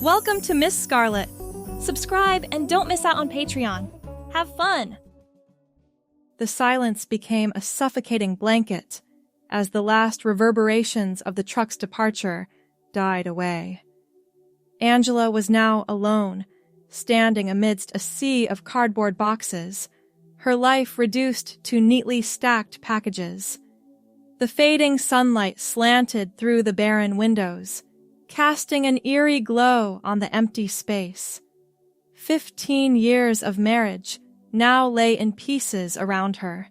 Welcome to Miss Scarlett. Subscribe and don't miss out on Patreon. Have fun! The silence became a suffocating blanket as the last reverberations of the truck's departure died away. Angela was now alone, standing amidst a sea of cardboard boxes, her life reduced to neatly stacked packages. The fading sunlight slanted through the barren windows, casting an eerie glow on the empty space. 15 years of marriage now lay in pieces around her,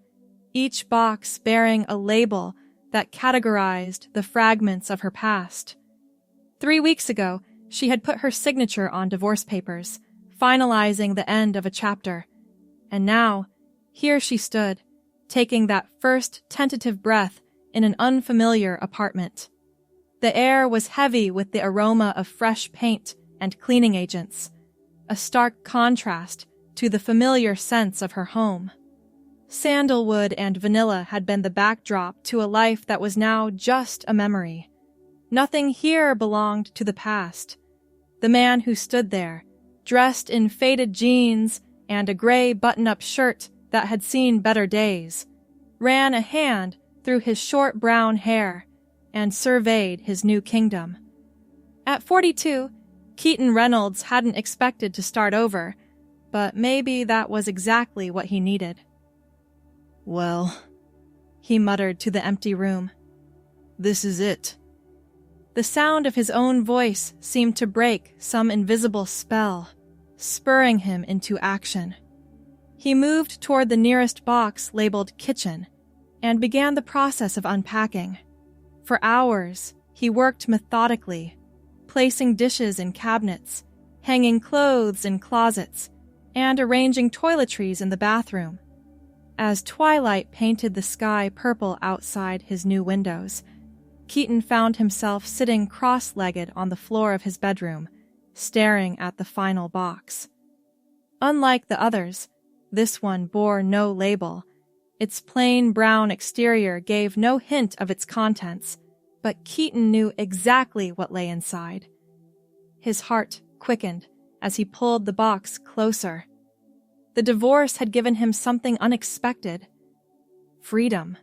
each box bearing a label that categorized the fragments of her past. 3 weeks ago, she had put her signature on divorce papers, finalizing the end of a chapter. And now, here she stood, taking that first tentative breath in an unfamiliar apartment. The air was heavy with the aroma of fresh paint and cleaning agents, a stark contrast to the familiar sense of her home. Sandalwood and vanilla had been the backdrop to a life that was now just a memory. Nothing here belonged to the past. The man who stood there, dressed in faded jeans and a gray button-up shirt that had seen better days, ran a hand through his short brown hair and surveyed his new kingdom. At 42, Keaton Reynolds hadn't expected to start over, but maybe that was exactly what he needed. "Well," he muttered to the empty room. "this is it." The sound of his own voice seemed to break some invisible spell, spurring him into action. He moved toward the nearest box labeled kitchen and began the process of unpacking. For hours, he worked methodically, placing dishes in cabinets, hanging clothes in closets, and arranging toiletries in the bathroom. As twilight painted the sky purple outside his new windows, Keaton found himself sitting cross-legged on the floor of his bedroom, staring at the final box. Unlike the others, this one bore no label. Its plain brown exterior gave no hint of its contents, but Keaton knew exactly what lay inside. His heart quickened as he pulled the box closer. The divorce had given him something unexpected: freedom.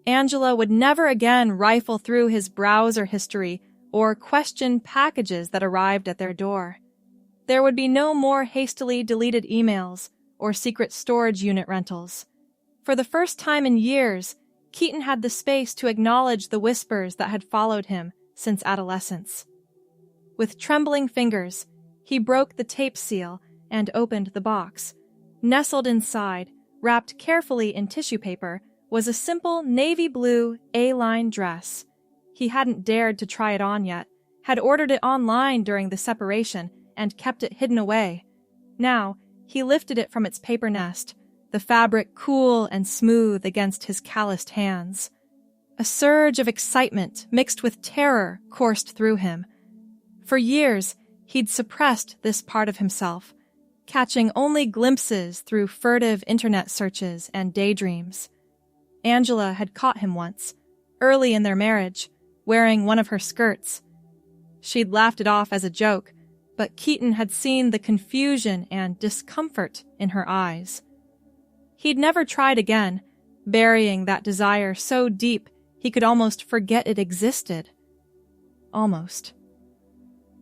Angela would never again rifle through his browser history or question packages that arrived at their door. There would be no more hastily deleted emails or secret storage unit rentals. For the first time in years, Keaton had the space to acknowledge the whispers that had followed him since adolescence. With trembling fingers, he broke the tape seal and opened the box. Nestled inside, wrapped carefully in tissue paper, was a simple navy blue A-line dress. He hadn't dared to try it on yet, had ordered it online during the separation and kept it hidden away. Now, he lifted it from its paper nest, the fabric cool and smooth against his calloused hands. A surge of excitement mixed with terror coursed through him. For years, he'd suppressed this part of himself, catching only glimpses through furtive internet searches and daydreams. Angela had caught him once, early in their marriage, wearing one of her skirts. She'd laughed it off as a joke, but Keaton had seen the confusion and discomfort in her eyes. He'd never tried again, burying that desire so deep he could almost forget it existed. Almost.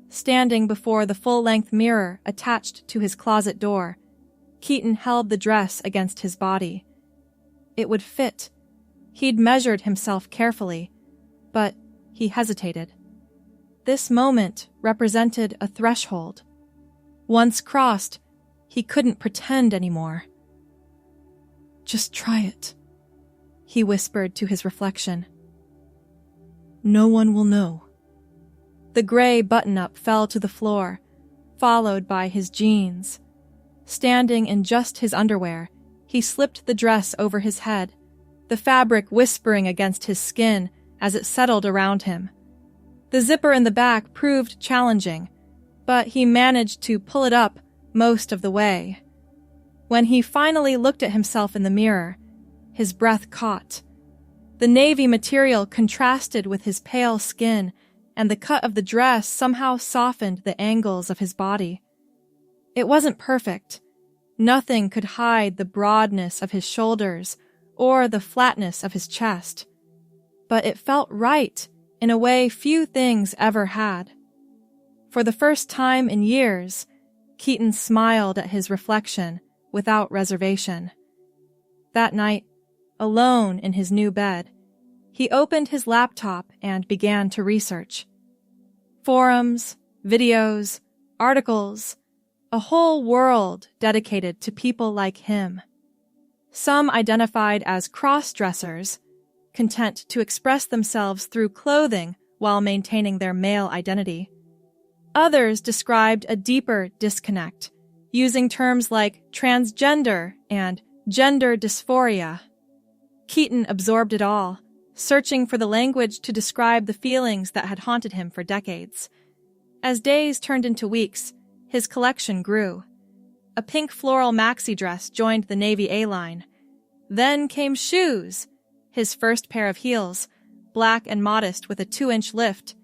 Standing before the full-length mirror attached to his closet door, Keaton held the dress against his body. It would fit. He'd measured himself carefully, but he hesitated. This moment represented a threshold. Once crossed, he couldn't pretend anymore. "Just try it," he whispered to his reflection. "No one will know." The gray button-up fell to the floor, followed by his jeans. Standing in just his underwear, he slipped the dress over his head, the fabric whispering against his skin as it settled around him. The zipper in the back proved challenging, but he managed to pull it up most of the way. When he finally looked at himself in the mirror, his breath caught. The navy material contrasted with his pale skin and the cut of the dress somehow softened the angles of his body. It wasn't perfect. Nothing could hide the broadness of his shoulders or the flatness of his chest. But it felt right in a way few things ever had. For the first time in years, Keaton smiled at his reflection without reservation. That night, alone in his new bed, he opened his laptop and began to research. Forums, videos, articles, a whole world dedicated to people like him. Some identified as crossdressers, content to express themselves through clothing while maintaining their male identity. Others described a deeper disconnect, using terms like transgender and gender dysphoria. Keaton absorbed it all, searching for the language to describe the feelings that had haunted him for decades. As days turned into weeks, his collection grew. A pink floral maxi dress joined the Navy A-line. Then came shoes, his first pair of heels, black and modest with a 2-inch lift.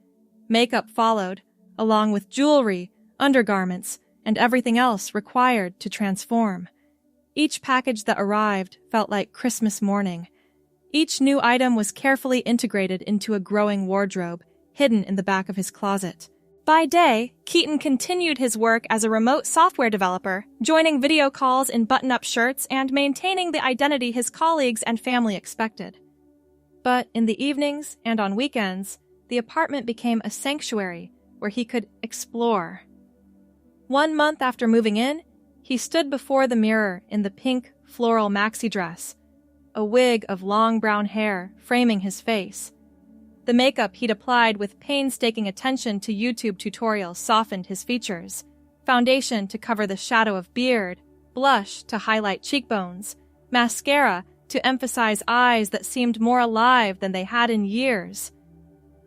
Makeup followed, along with jewelry, undergarments, and everything else required to transform. Each package that arrived felt like Christmas morning. Each new item was carefully integrated into a growing wardrobe, hidden in the back of his closet. By day, Keaton continued his work as a remote software developer, joining video calls in button-up shirts and maintaining the identity his colleagues and family expected. But in the evenings and on weekends, the apartment became a sanctuary where he could explore. 1 month after moving in, he stood before the mirror in the pink floral maxi dress, a wig of long brown hair framing his face. The makeup he'd applied with painstaking attention to YouTube tutorials softened his features, foundation to cover the shadow of beard, blush to highlight cheekbones, mascara to emphasize eyes that seemed more alive than they had in years.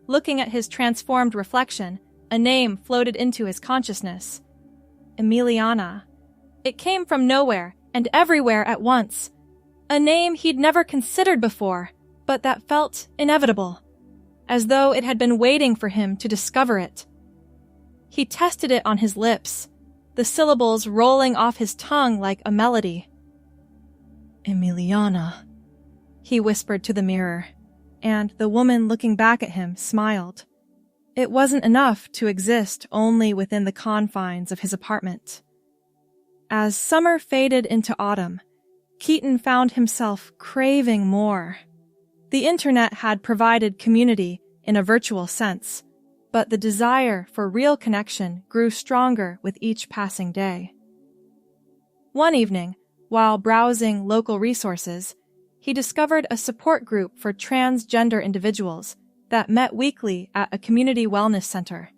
Looking at his transformed reflection, a name floated into his consciousness. Amelana. It came from nowhere and everywhere at once. A name he'd never considered before, but that felt inevitable, as though it had been waiting for him to discover it. He tested it on his lips, the syllables rolling off his tongue like a melody. Amelana, he whispered to the mirror, and the woman looking back at him smiled. It wasn't enough to exist only within the confines of his apartment. As summer faded into autumn, Keaton found himself craving more. The internet had provided community in a virtual sense, but the desire for real connection grew stronger with each passing day. One evening, while browsing local resources, he discovered a support group for transgender individuals that met weekly at a community wellness center.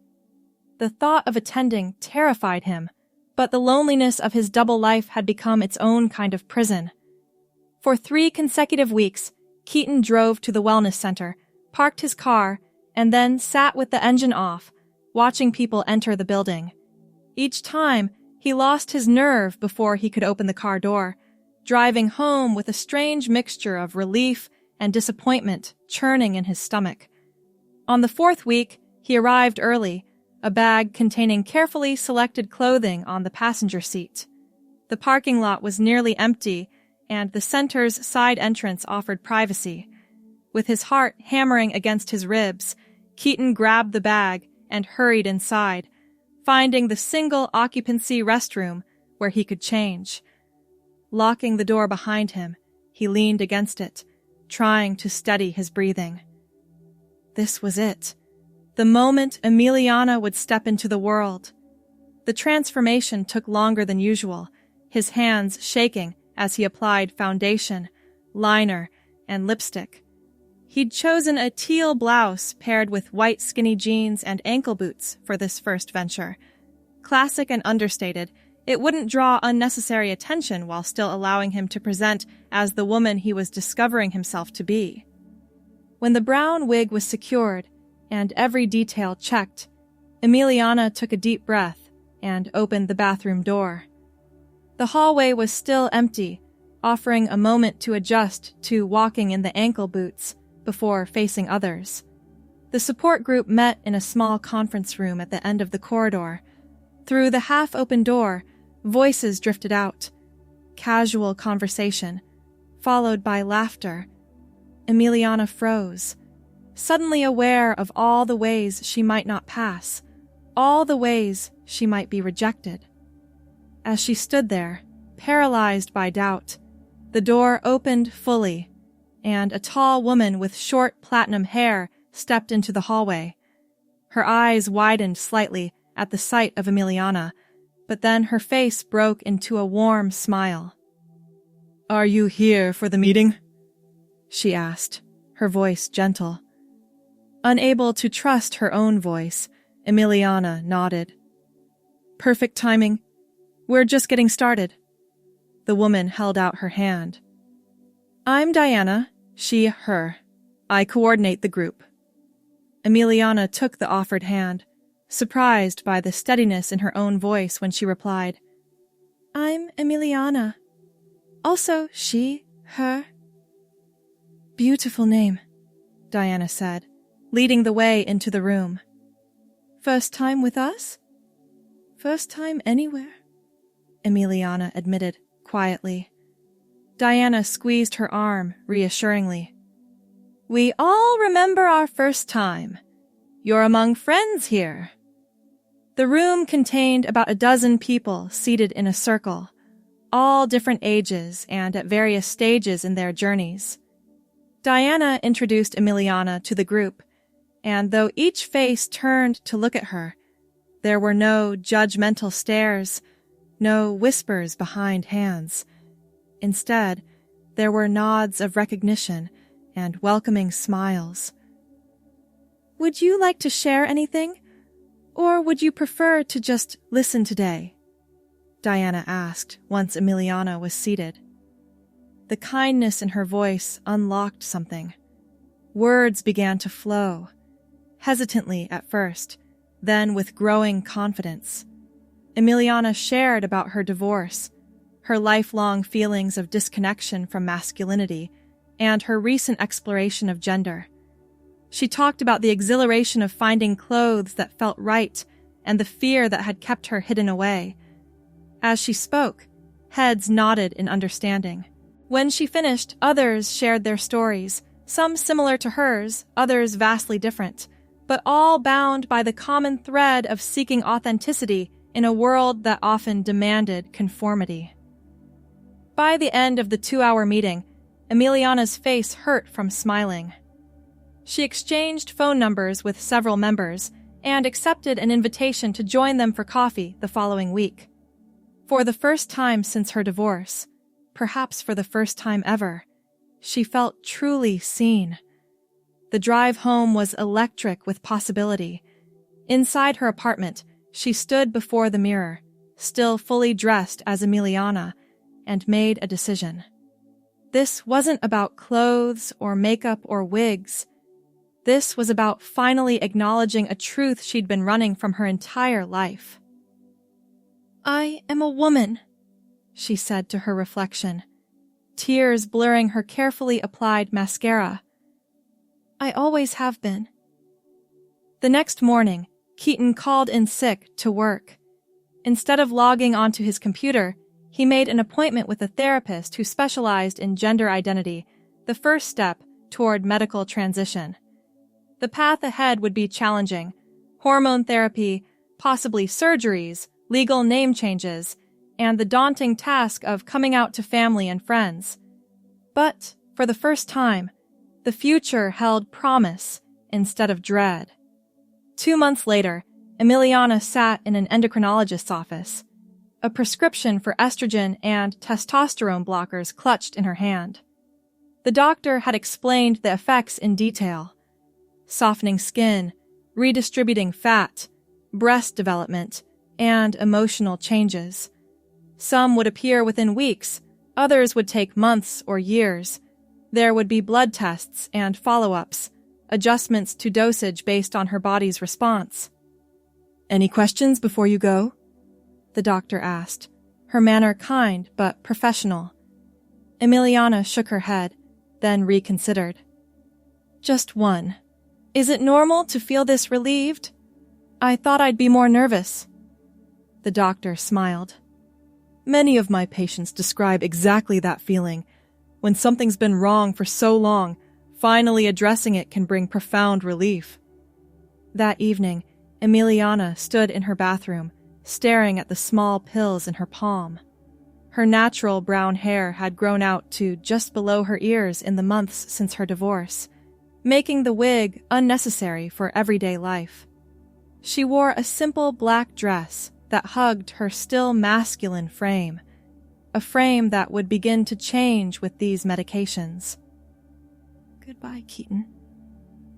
The thought of attending terrified him, but the loneliness of his double life had become its own kind of prison. For 3 consecutive weeks, Keaton drove to the wellness center, parked his car, and then sat with the engine off, watching people enter the building. Each time, he lost his nerve before he could open the car door, driving home with a strange mixture of relief and disappointment churning in his stomach. On the 4th week, he arrived early, a bag containing carefully selected clothing on the passenger seat. The parking lot was nearly empty, and the center's side entrance offered privacy. With his heart hammering against his ribs, Keaton grabbed the bag and hurried inside, finding the single-occupancy restroom where he could change. Locking the door behind him, he leaned against it, trying to steady his breathing. This was it. The moment Amelana would step into the world. The transformation took longer than usual, his hands shaking as he applied foundation, liner, and lipstick. He'd chosen a teal blouse paired with white skinny jeans and ankle boots for this first venture. Classic and understated, it wouldn't draw unnecessary attention while still allowing him to present as the woman he was discovering himself to be. When the brown wig was secured and every detail checked, Amelana took a deep breath and opened the bathroom door. The hallway was still empty, offering a moment to adjust to walking in the ankle boots before facing others. The support group met in a small conference room at the end of the corridor. Through the half-open door, voices drifted out. Casual conversation, followed by laughter. Amelana froze, suddenly aware of all the ways she might not pass, all the ways she might be rejected. As she stood there, paralyzed by doubt, the door opened fully, and a tall woman with short platinum hair stepped into the hallway. Her eyes widened slightly at the sight of Amelana, but then her face broke into a warm smile. "Are you here for the meeting?" she asked, her voice gentle. Unable to trust her own voice, Amelana nodded. "Perfect timing. We're just getting started." The woman held out her hand. "I'm Diana, she, her. I coordinate the group." Amelana took the offered hand, surprised by the steadiness in her own voice when she replied, "I'm Amelana. Also she, her." "Beautiful name," Diana said, leading the way into the room. "First time with us?" "First time anywhere," Amelana admitted quietly. Diana squeezed her arm reassuringly. "We all remember our first time. You're among friends here." The room contained about a dozen people seated in a circle, all different ages and at various stages in their journeys. Diana introduced Amelana to the group, and though each face turned to look at her, there were no judgmental stares, no whispers behind hands. Instead, there were nods of recognition and welcoming smiles. "Would you like to share anything, or would you prefer to just listen today?" Diana asked once Amelana was seated. The kindness in her voice unlocked something. Words began to flow, hesitantly at first, then with growing confidence. Amelana shared about her divorce, her lifelong feelings of disconnection from masculinity, and her recent exploration of gender. She talked about the exhilaration of finding clothes that felt right and the fear that had kept her hidden away. As she spoke, heads nodded in understanding. When she finished, others shared their stories, some similar to hers, others vastly different, but all bound by the common thread of seeking authenticity in a world that often demanded conformity. By the end of the 2-hour meeting, Amelana's face hurt from smiling. She exchanged phone numbers with several members and accepted an invitation to join them for coffee the following week. For the first time since her divorce, perhaps for the first time ever, she felt truly seen. The drive home was electric with possibility. Inside her apartment, she stood before the mirror, still fully dressed as Amelana, and made a decision. This wasn't about clothes or makeup or wigs. This was about finally acknowledging a truth she'd been running from her entire life. "I am a woman," she said to her reflection, tears blurring her carefully applied mascara. "I always have been." The next morning, Keaton called in sick to work. Instead of logging onto his computer, he made an appointment with a therapist who specialized in gender identity, the first step toward medical transition. The path ahead would be challenging: hormone therapy, possibly surgeries, legal name changes, and the daunting task of coming out to family and friends. But, for the first time, the future held promise instead of dread. 2 months later, Amelana sat in an endocrinologist's office, a prescription for estrogen and testosterone blockers clutched in her hand. The doctor had explained the effects in detail: softening skin, redistributing fat, breast development, and emotional changes. Some would appear within weeks, others would take months or years. There would be blood tests and follow-ups, adjustments to dosage based on her body's response. "Any questions before you go?" the doctor asked, her manner kind but professional. Amelana shook her head, then reconsidered. "Just one. Is it normal to feel this relieved? I thought I'd be more nervous. The doctor smiled. Many of my patients describe exactly that feeling. When something's been wrong for so long, finally addressing it can bring profound relief. That evening, Amelana stood in her bathroom, staring at the small pills in her palm. Her natural brown hair had grown out to just below her ears in the months since her divorce, making the wig unnecessary for everyday life. She wore a simple black dress that hugged her still masculine frame, a frame that would begin to change with these medications. "Goodbye, Keaton,"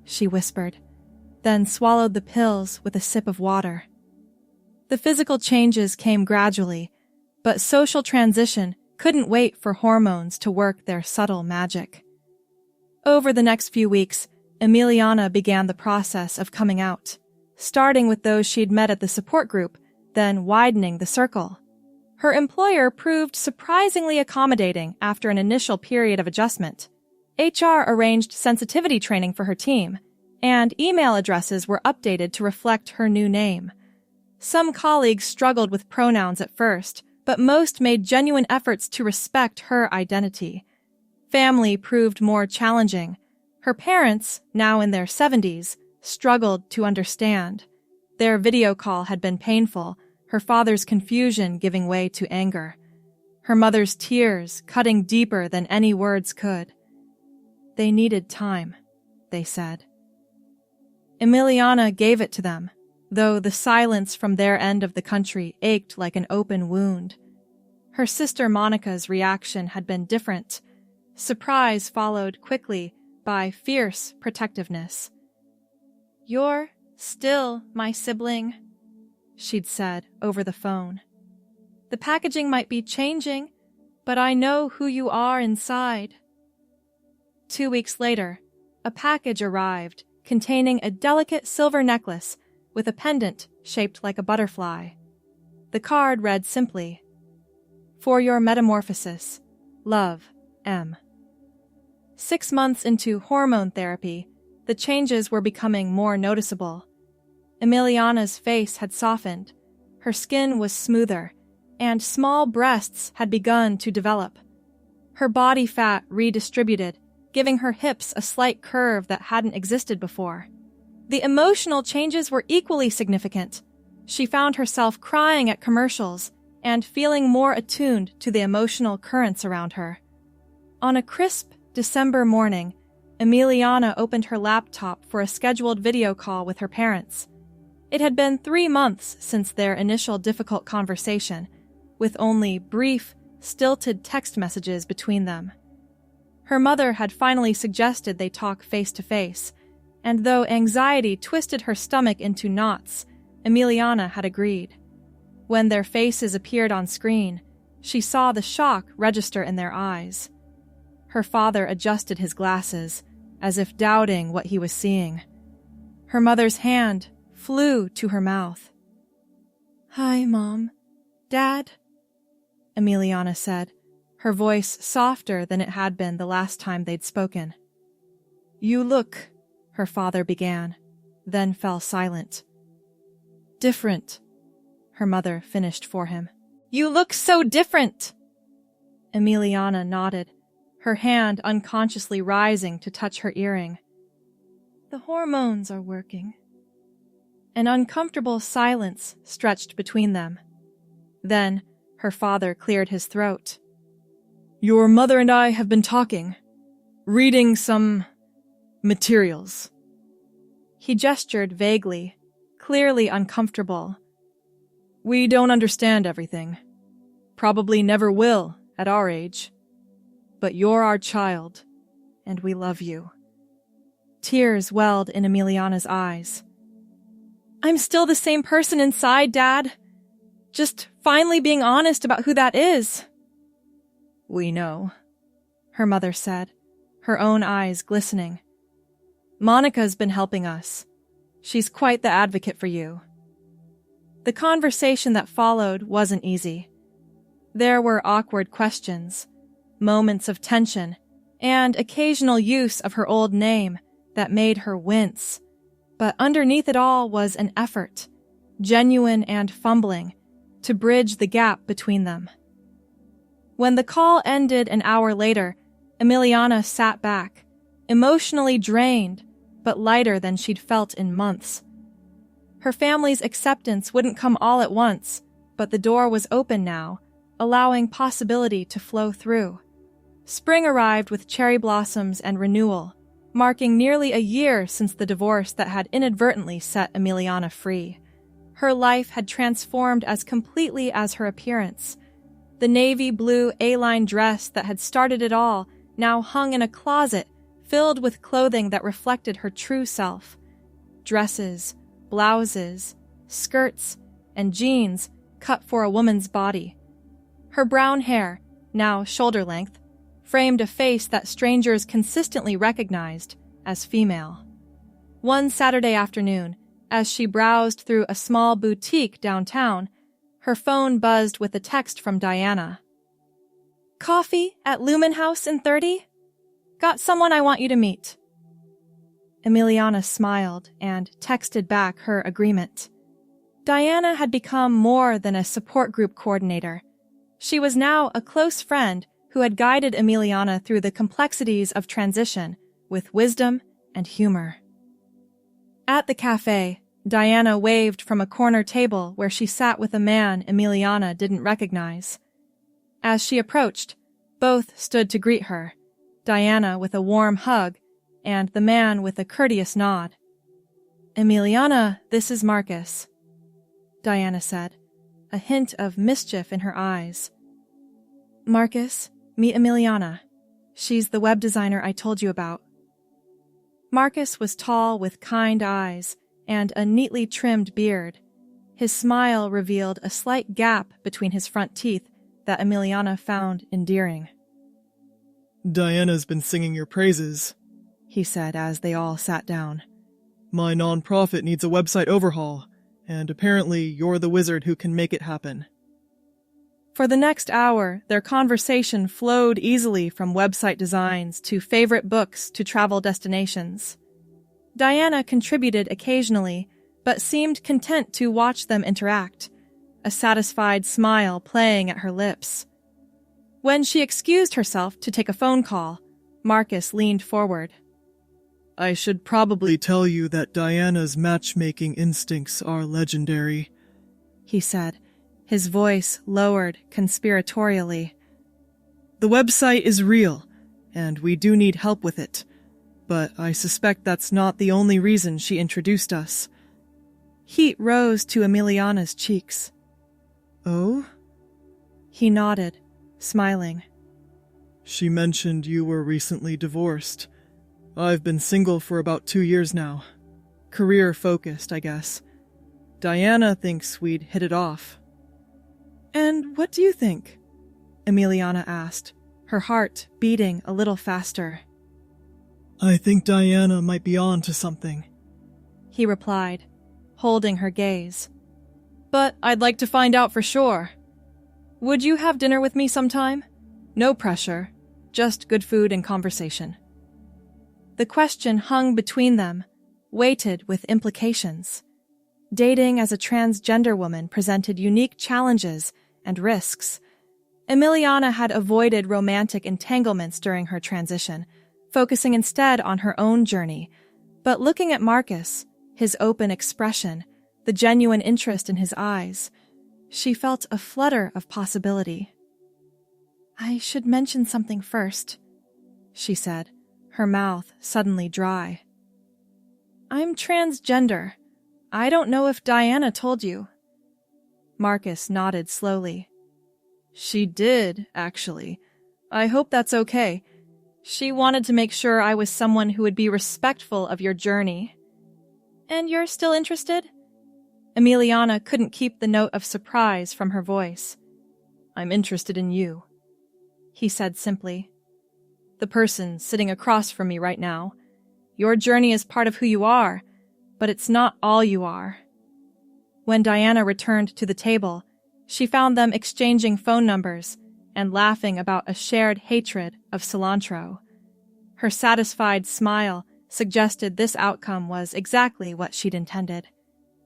she whispered, then swallowed the pills with a sip of water. The physical changes came gradually, but social transition couldn't wait for hormones to work their subtle magic. Over the next few weeks, Amelana began the process of coming out, starting with those she'd met at the support group, then widening the circle. Her employer proved surprisingly accommodating after an initial period of adjustment. HR arranged sensitivity training for her team, and email addresses were updated to reflect her new name. Some colleagues struggled with pronouns at first, but most made genuine efforts to respect her identity. Family proved more challenging. Her parents, now in their 70s, struggled to understand. Their video call had been painful, her father's confusion giving way to anger. Her mother's tears cutting deeper than any words could. They needed time, they said. Amelana gave it to them, though the silence from their end of the country ached like an open wound. Her sister Monica's reaction had been different. Surprise followed quickly by fierce protectiveness. "You're still my sibling," she'd said over the phone. "The packaging might be changing, but I know who you are inside." 2 weeks later, a package arrived containing a delicate silver necklace with a pendant shaped like a butterfly. The card read simply, "For your metamorphosis, love, M." 6 months into hormone therapy, the changes were becoming more noticeable. Amelana's face had softened, her skin was smoother, and small breasts had begun to develop. Her body fat redistributed, giving her hips a slight curve that hadn't existed before. The emotional changes were equally significant. She found herself crying at commercials and feeling more attuned to the emotional currents around her. On a crisp December morning, Amelana opened her laptop for a scheduled video call with her parents. It had been 3 months since their initial difficult conversation, with only brief, stilted text messages between them. Her mother had finally suggested they talk face-to-face, and though anxiety twisted her stomach into knots, Amelana had agreed. When their faces appeared on screen, she saw the shock register in their eyes. Her father adjusted his glasses, as if doubting what he was seeing. Her mother's hand flew to her mouth. "Hi, Mom. Dad?" Amelana said, her voice softer than it had been the last time they'd spoken. "You look," her father began, then fell silent. "Different," her mother finished for him. "You look so different!" Amelana nodded, her hand unconsciously rising to touch her earring. "The hormones are working." An uncomfortable silence stretched between them. Then, her father cleared his throat. "Your mother and I have been talking, reading some materials." He gestured vaguely, clearly uncomfortable. "We don't understand everything. Probably never will at our age. But you're our child, and we love you." Tears welled in Amelana's eyes. "I'm still the same person inside, Dad. Just finally being honest about who that is." "We know," her mother said, her own eyes glistening. "Monica's been helping us. She's quite the advocate for you." The conversation that followed wasn't easy. There were awkward questions, moments of tension, and occasional use of her old name that made her wince, But underneath it all was an effort, genuine and fumbling, to bridge the gap between them. When the call ended an hour later, Amelana sat back, emotionally drained, but lighter than she'd felt in months. Her family's acceptance wouldn't come all at once, but the door was open now, allowing possibility to flow through. Spring arrived with cherry blossoms and renewal, marking nearly a year since the divorce that had inadvertently set Amelana free. Her life had transformed as completely as her appearance. The navy blue A-line dress that had started it all now hung in a closet filled with clothing that reflected her true self. Dresses, blouses, skirts, and jeans cut for a woman's body. Her brown hair, now shoulder length, framed a face that strangers consistently recognized as female. One Saturday afternoon, as she browsed through a small boutique downtown, her phone buzzed with a text from Diana. "Coffee at Lumen House in 30? Got someone I want you to meet." Amelana smiled and texted back her agreement. Diana had become more than a support group coordinator. She was now a close friend who had guided Amelana through the complexities of transition with wisdom and humor. At the cafe, Diana waved from a corner table where she sat with a man Amelana didn't recognize. As she approached, both stood to greet her, Diana with a warm hug and the man with a courteous nod. "Amelana, this is Marcus," Diana said, a hint of mischief in her eyes. "Marcus, meet Amelana. She's the web designer I told you about." Marcus was tall with kind eyes and a neatly trimmed beard. His smile revealed a slight gap between his front teeth that Amelana found endearing. "Diana's been singing your praises," he said as they all sat down. "My nonprofit needs a website overhaul, and apparently you're the wizard who can make it happen." For the next hour, their conversation flowed easily from website designs to favorite books to travel destinations. Diana contributed occasionally, but seemed content to watch them interact, a satisfied smile playing at her lips. When she excused herself to take a phone call, Marcus leaned forward. "I should probably tell you that Diana's matchmaking instincts are legendary," he said, his voice lowered conspiratorially. "The website is real, and we do need help with it, but I suspect that's not the only reason she introduced us." Heat rose to Amelana's cheeks. "Oh?" He nodded, smiling. "She mentioned you were recently divorced. I've been single for about 2 years now. Career-focused, I guess. Diana thinks we'd hit it off." "And what do you think?" Amelana asked, her heart beating a little faster. "I think Diana might be on to something," he replied, holding her gaze. "But I'd like to find out for sure. Would you have dinner with me sometime? No pressure, just good food and conversation." The question hung between them, weighted with implications. Dating as a transgender woman presented unique challenges and risks. Amelana had avoided romantic entanglements during her transition, focusing instead on her own journey. But looking at Marcus, his open expression, the genuine interest in his eyes, she felt a flutter of possibility. "I should mention something first," she said, her mouth suddenly dry. "I'm transgender. I don't know if Diana told you." Marcus nodded slowly. "She did, actually. I hope that's okay. She wanted to make sure I was someone who would be respectful of your journey." "And you're still interested?" Amelana couldn't keep the note of surprise from her voice. "I'm interested in you," he said simply. "The person sitting across from me right now. Your journey is part of who you are, but it's not all you are." When Diana returned to the table, she found them exchanging phone numbers and laughing about a shared hatred of cilantro. Her satisfied smile suggested this outcome was exactly what she'd intended.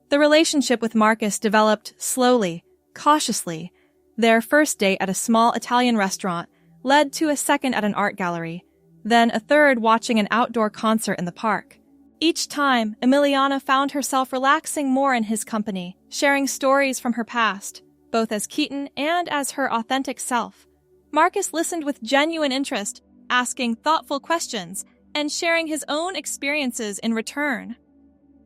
The relationship with Marcus developed slowly, cautiously. Their first date at a small Italian restaurant led to a second at an art gallery, then a third watching an outdoor concert in the park. Each time, Amelana found herself relaxing more in his company, sharing stories from her past, both as Keaton and as her authentic self. Marcus listened with genuine interest, asking thoughtful questions and sharing his own experiences in return.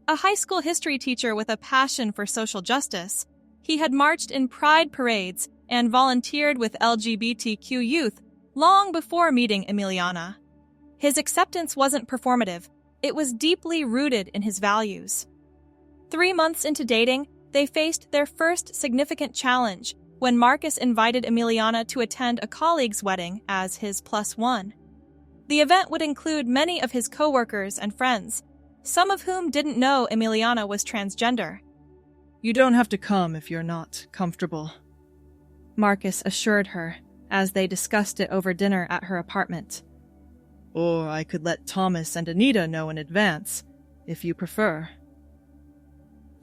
A high school history teacher with a passion for social justice, he had marched in pride parades and volunteered with LGBTQ youth long before meeting Amelana. His acceptance wasn't performative. It was deeply rooted in his values. 3 months into dating, they faced their first significant challenge when Marcus invited Amelana to attend a colleague's wedding as his +1. The event would include many of his coworkers and friends, some of whom didn't know Amelana was transgender. "You don't have to come if you're not comfortable," Marcus assured her as they discussed it over dinner at her apartment. "Or I could let Thomas and Anita know in advance, if you prefer."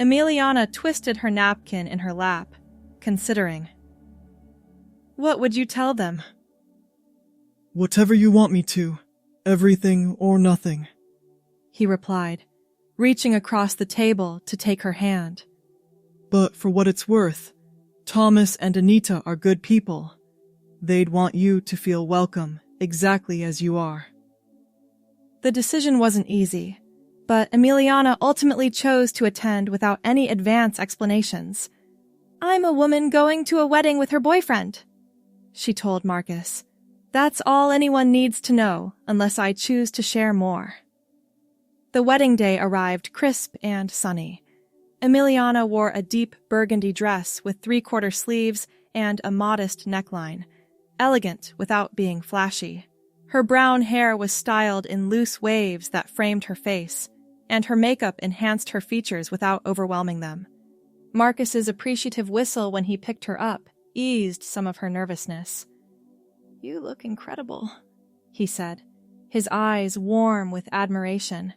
Amelana twisted her napkin in her lap, considering. "What would you tell them?" "Whatever you want me to. Everything or nothing," he replied, reaching across the table to take her hand. "But for what it's worth, Thomas and Anita are good people. They'd want you to feel welcome exactly as you are." The decision wasn't easy, but Amelana ultimately chose to attend without any advance explanations. "I'm a woman going to a wedding with her boyfriend," she told Marcus. "That's all anyone needs to know, unless I choose to share more." The wedding day arrived crisp and sunny. Amelana wore a deep burgundy dress with 3/4 sleeves and a modest neckline, elegant without being flashy. Her brown hair was styled in loose waves that framed her face, and her makeup enhanced her features without overwhelming them. Marcus's appreciative whistle when he picked her up eased some of her nervousness. "You look incredible," he said, his eyes warm with admiration.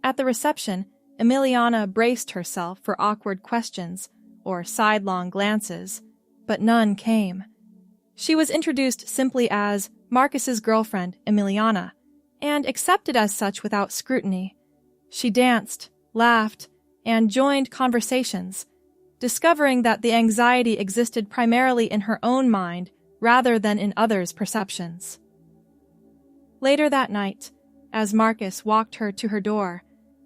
At the reception, Amelana braced herself for awkward questions or sidelong glances, but none came. She was introduced simply as Marcus's girlfriend, Amelana, and accepted as such without scrutiny. She danced, laughed, and joined conversations, discovering that the anxiety existed primarily in her own mind rather than in others' perceptions. Later that night, as Marcus walked her to her door,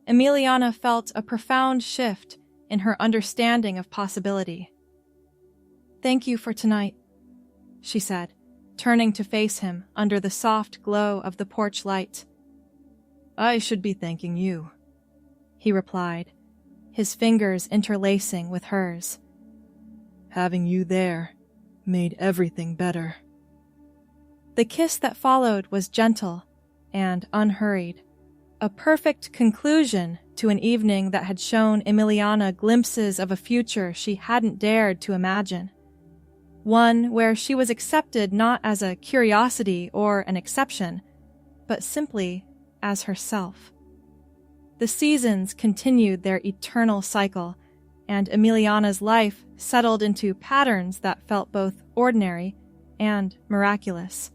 Amelana felt a profound shift in her understanding of possibility. "Thank you for tonight," she said, turning to face him under the soft glow of the porch light. "I should be thanking you," he replied, his fingers interlacing with hers. "Having you there made everything better." The kiss that followed was gentle and unhurried, a perfect conclusion to an evening that had shown Amelana glimpses of a future she hadn't dared to imagine. One where she was accepted not as a curiosity or an exception, but simply as herself. The seasons continued their eternal cycle, and Amelana's life settled into patterns that felt both ordinary and miraculous.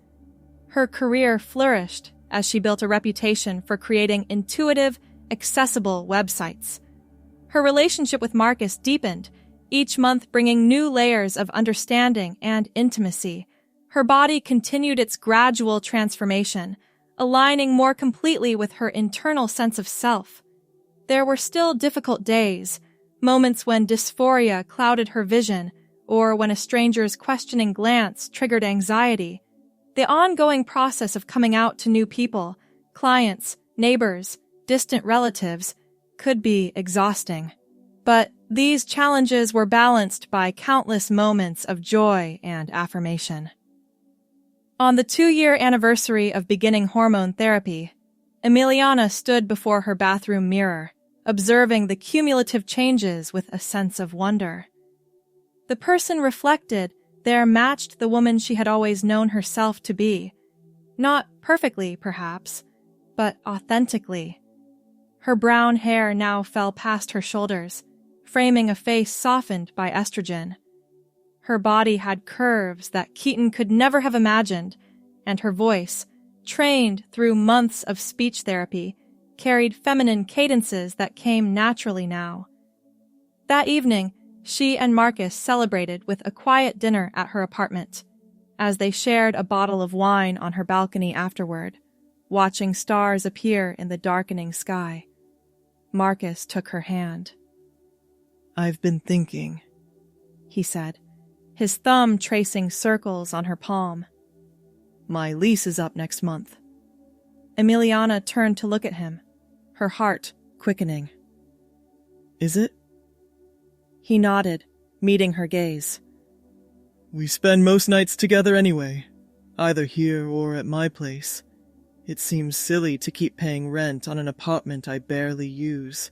Her career flourished as she built a reputation for creating intuitive, accessible websites. Her relationship with Marcus deepened, each month bringing new layers of understanding and intimacy. Her body continued its gradual transformation, aligning more completely with her internal sense of self. There were still difficult days, moments when dysphoria clouded her vision, or when a stranger's questioning glance triggered anxiety. The ongoing process of coming out to new people, clients, neighbors, distant relatives, could be exhausting. But these challenges were balanced by countless moments of joy and affirmation. On the 2-year anniversary of beginning hormone therapy, Amelana stood before her bathroom mirror, observing the cumulative changes with a sense of wonder. The person reflected there matched the woman she had always known herself to be. Not perfectly, perhaps, but authentically, Her brown hair now fell past her shoulders, framing a face softened by estrogen. Her body had curves that Keaton could never have imagined, and her voice, trained through months of speech therapy, carried feminine cadences that came naturally now. That evening, she and Marcus celebrated with a quiet dinner at her apartment, as they shared a bottle of wine on her balcony afterward, watching stars appear in the darkening sky. Marcus took her hand. "I've been thinking," he said, his thumb tracing circles on her palm. "My lease is up next month." Amelana turned to look at him, her heart quickening. "Is it?" He nodded, meeting her gaze. "We spend most nights together anyway, either here or at my place. It seems silly to keep paying rent on an apartment I barely use."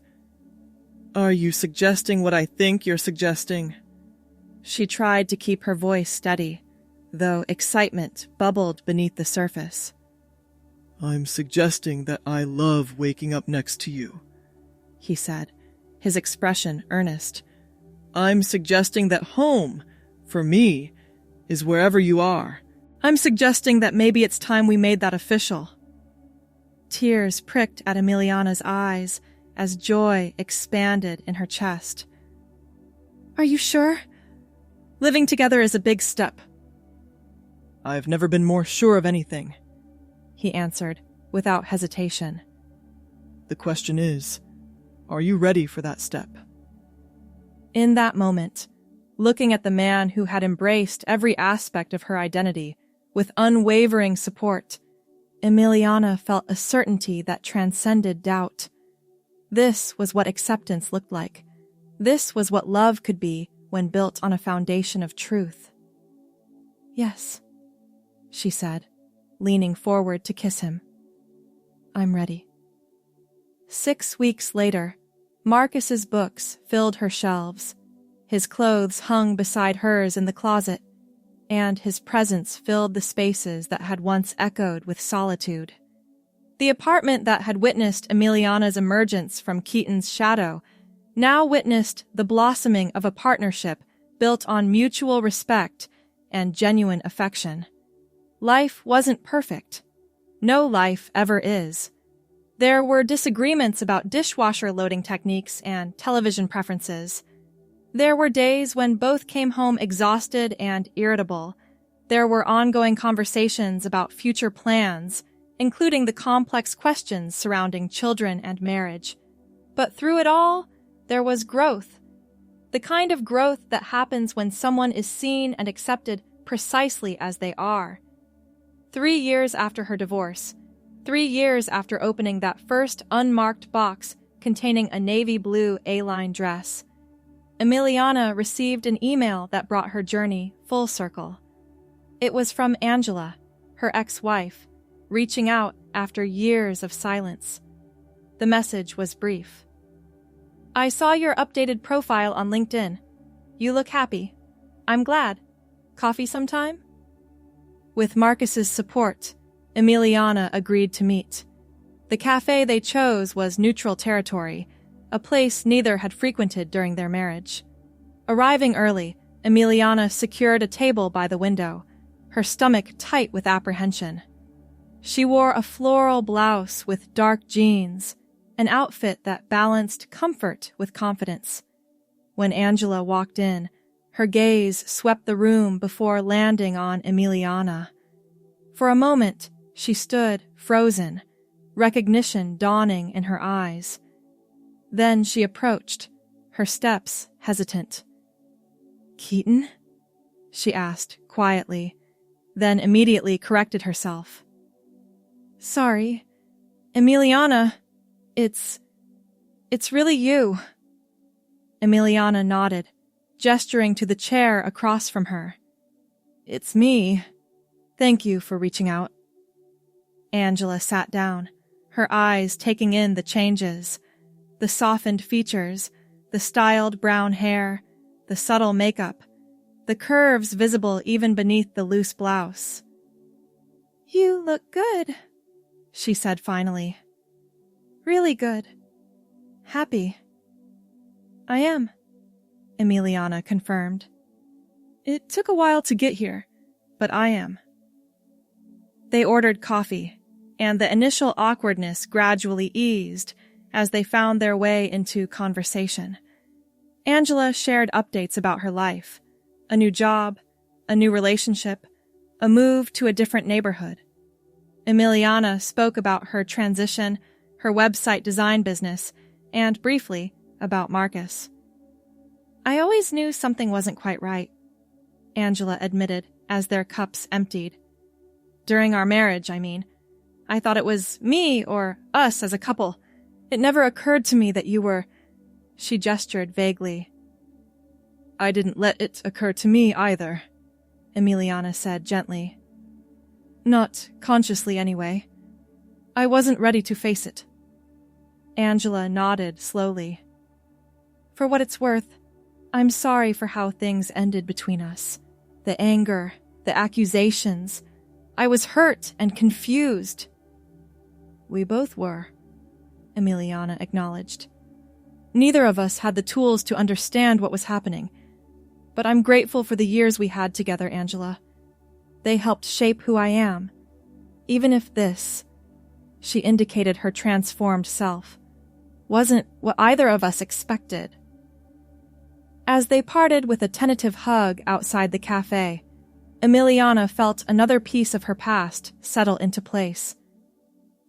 "Are you suggesting what I think you're suggesting?" She tried to keep her voice steady, though excitement bubbled beneath the surface. "I'm suggesting that I love waking up next to you," he said, his expression earnest. "I'm suggesting that home, for me, is wherever you are. I'm suggesting that maybe it's time we made that official." Tears pricked at Emiliana's eyes as joy expanded in her chest. "Are you sure? Living together is a big step." "I've never been more sure of anything," he answered, without hesitation. "The question is, are you ready for that step?" In that moment, looking at the man who had embraced every aspect of her identity with unwavering support, Emiliana felt a certainty that transcended doubt. This was what acceptance looked like. This was what love could be when built on a foundation of truth. "Yes," she said, leaning forward to kiss him. "I'm ready." 6 weeks later, Marcus's books filled her shelves. His clothes hung beside hers in the closet, and his presence filled the spaces that had once echoed with solitude. The apartment that had witnessed Emiliana's emergence from Keaton's shadow now witnessed the blossoming of a partnership built on mutual respect and genuine affection. Life wasn't perfect. No life ever is. There were disagreements about dishwasher loading techniques and television preferences. There were days when both came home exhausted and irritable. There were ongoing conversations about future plans, including the complex questions surrounding children and marriage. But through it all, there was growth. The kind of growth that happens when someone is seen and accepted precisely as they are. 3 years after her divorce, 3 years after opening that first unmarked box containing a navy blue A-line dress, Emiliana received an email that brought her journey full circle. It was from Angela, her ex-wife, reaching out after years of silence. The message was brief. "I saw your updated profile on LinkedIn. You look happy. I'm glad. Coffee sometime?" With Marcus's support, Emiliana agreed to meet. The cafe they chose was neutral territory, a place neither had frequented during their marriage. Arriving early, Emiliana secured a table by the window, her stomach tight with apprehension. She wore a floral blouse with dark jeans, an outfit that balanced comfort with confidence. When Angela walked in, her gaze swept the room before landing on Emiliana. For a moment, she stood frozen, recognition dawning in her eyes. Then she approached, her steps hesitant. "Keaton?" she asked quietly, then immediately corrected herself. "Sorry, Emiliana, it's really you." Emiliana nodded, gesturing to the chair across from her. "It's me. Thank you for reaching out." Angela sat down, her eyes taking in the changes, the softened features, the styled brown hair, the subtle makeup, the curves visible even beneath the loose blouse. "You look good," she said finally. "Really good. Happy. I am, Amelana confirmed. It took a while to get here, but I am. They ordered coffee, and the initial awkwardness gradually eased as they found their way into conversation. Angela shared updates about her life, a new job, a new relationship, a move to a different neighborhood. Amelana spoke about her transition, her website design business, and briefly about Marcus. I always knew something wasn't quite right, Angela admitted as their cups emptied. During our marriage, I mean. I thought it was me or us as a couple. It never occurred to me that you were... She gestured vaguely. I didn't let it occur to me either, Amelana said gently. Not consciously, anyway. I wasn't ready to face it. Angela nodded slowly. For what it's worth, I'm sorry for how things ended between us. The anger, the accusations. I was hurt and confused. We both were, Amelana acknowledged. Neither of us had the tools to understand what was happening. But I'm grateful for the years we had together, Angela. They helped shape who I am. Even if this, she indicated her transformed self, wasn't what either of us expected. As they parted with a tentative hug outside the cafe, Amelana felt another piece of her past settle into place.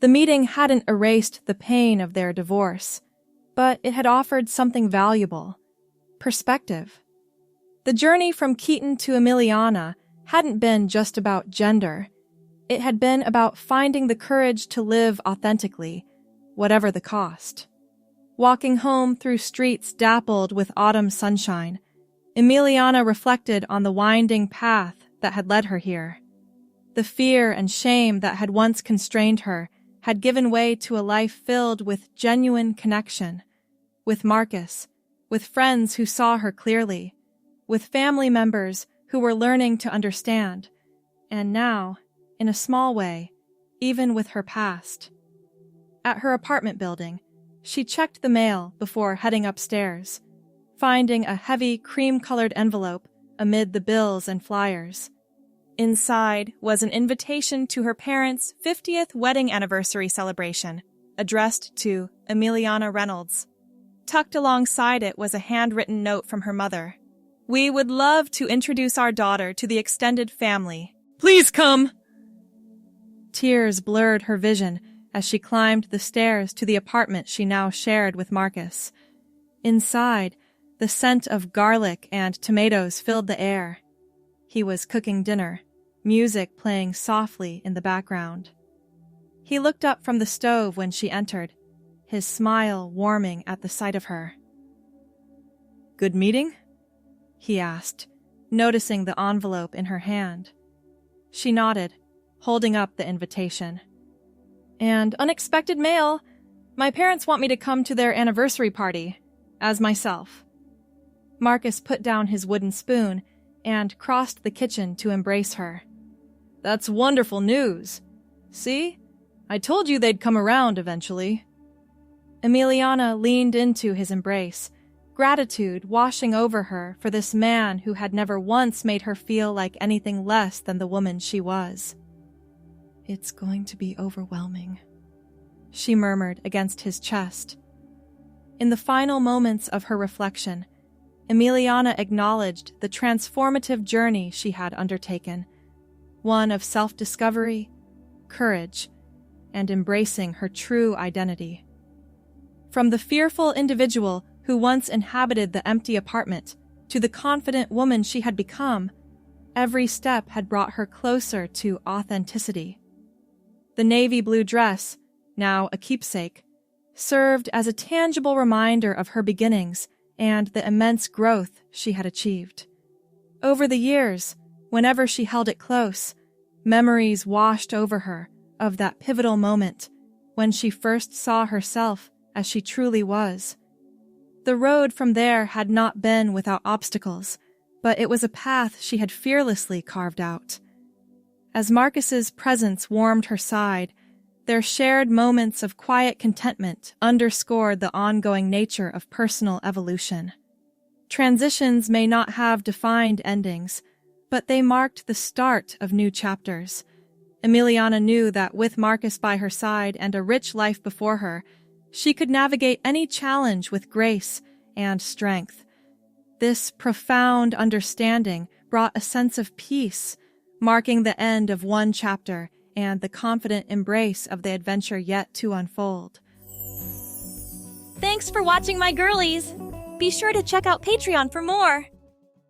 The meeting hadn't erased the pain of their divorce, but it had offered something valuable: perspective. The journey from Keaton to Amelana hadn't been just about gender. It had been about finding the courage to live authentically, whatever the cost. Walking home through streets dappled with autumn sunshine, Amelana reflected on the winding path that had led her here. The fear and shame that had once constrained her had given way to a life filled with genuine connection, with Marcus, with friends who saw her clearly, with family members who were learning to understand, and now, in a small way, even with her past. At her apartment building, she checked the mail before heading upstairs, finding a heavy cream-colored envelope amid the bills and flyers. Inside was an invitation to her parents' 50th wedding anniversary celebration, addressed to Amelana Reynolds. Tucked alongside it was a handwritten note from her mother. We would love to introduce our daughter to the extended family. Please come! Tears blurred her vision as she climbed the stairs to the apartment she now shared with Marcus. Inside, the scent of garlic and tomatoes filled the air. He was cooking dinner, music playing softly in the background. He looked up from the stove when she entered, his smile warming at the sight of her. Good meeting? He asked, noticing the envelope in her hand. She nodded, holding up the invitation. And unexpected mail. My parents want me to come to their anniversary party, as myself. Marcus put down his wooden spoon and crossed the kitchen to embrace her. That's wonderful news. See? I told you they'd come around eventually. Amelana leaned into his embrace, gratitude washing over her for this man who had never once made her feel like anything less than the woman she was. It's going to be overwhelming, she murmured against his chest. In the final moments of her reflection, Amelana acknowledged the transformative journey she had undertaken, one of self-discovery, courage, and embracing her true identity. From the fearful individual who once inhabited the empty apartment to the confident woman she had become, every step had brought her closer to authenticity. The navy blue dress, now a keepsake, served as a tangible reminder of her beginnings and the immense growth she had achieved. Over the years, whenever she held it close, memories washed over her of that pivotal moment when she first saw herself as she truly was. The road from there had not been without obstacles, but it was a path she had fearlessly carved out. As Marcus's presence warmed her side, Their shared moments of quiet contentment underscored the ongoing nature of personal evolution. Transitions may not have defined endings, but they marked the start of new chapters. Amelana knew that with Marcus by her side and a rich life before her, she could navigate any challenge with grace and strength. This profound understanding brought a sense of peace, marking the end of one chapter and the confident embrace of the adventure yet to unfold. Thanks for watching, my girlies! Be sure to check out Patreon for more!